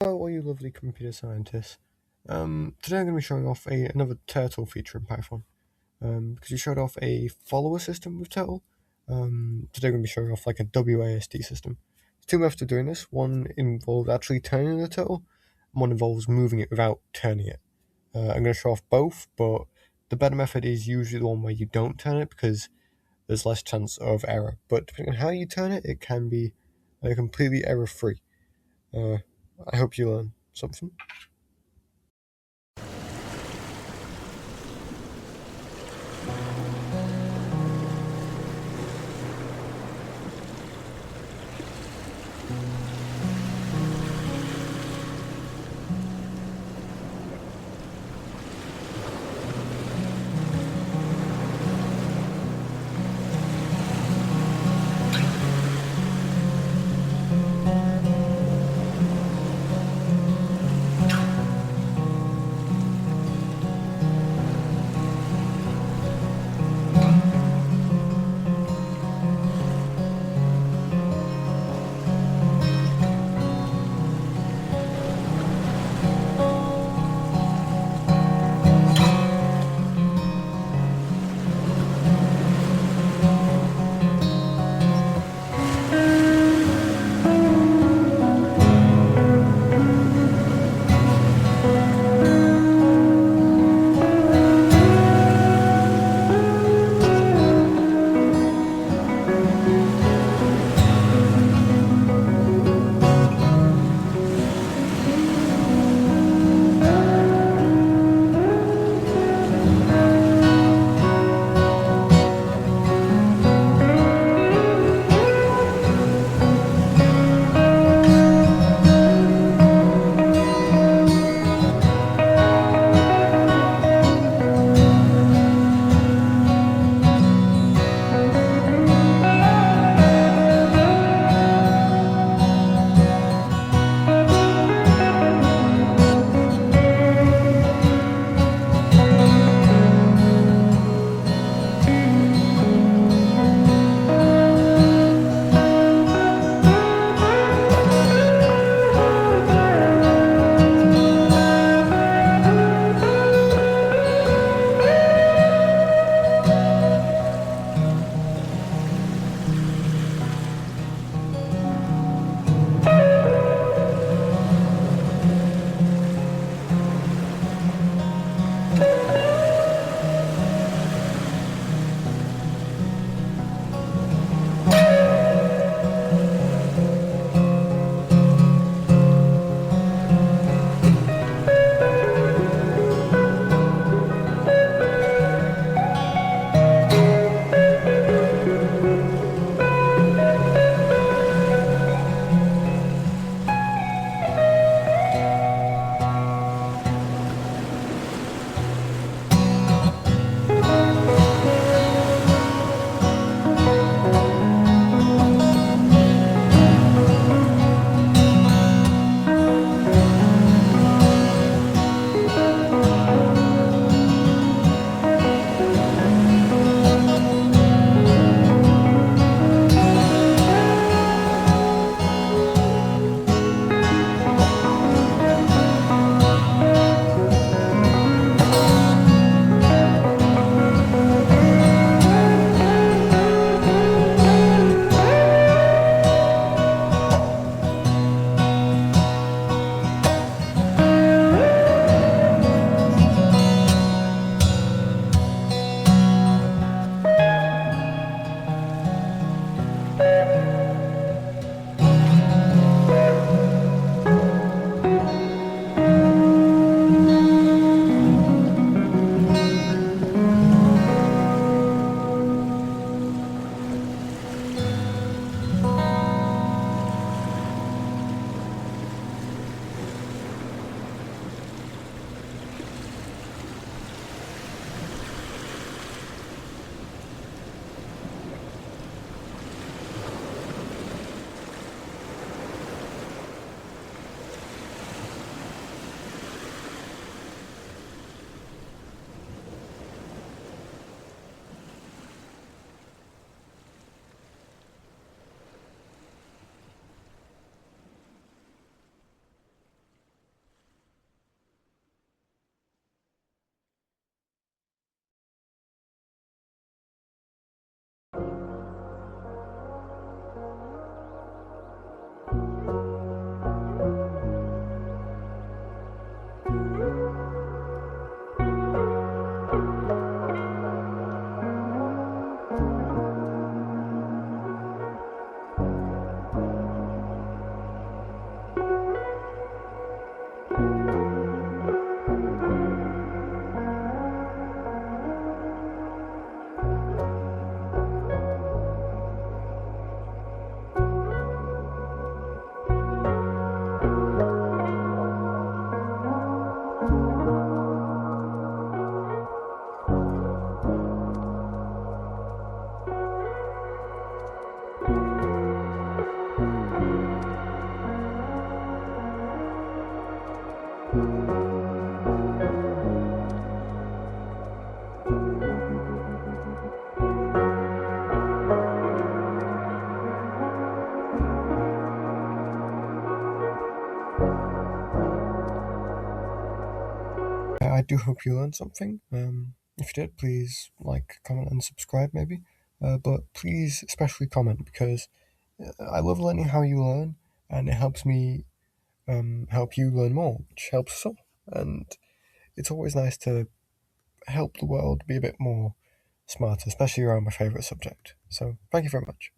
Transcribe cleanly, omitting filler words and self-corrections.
Hello, all you lovely computer scientists. Today I'm going to be showing off another turtle feature in Python. Because you showed off a follower system with turtle. Today I'm going to be showing off like a WASD system. There's two methods of doing this. One involves actually turning the turtle, and one involves moving it without turning it. I'm going to show off both, but the better method is usually the one where you don't turn it because there's less chance of error. But depending on how you turn it, it can be completely error-free. I hope you learn something. I do hope you learned something. If you did, please like, comment, and subscribe maybe. But please especially comment, because I love learning how you learn, and it helps me help you learn more, which helps us all. And it's always nice to help the world be a bit more smarter, especially around my favourite subject. So thank you very much.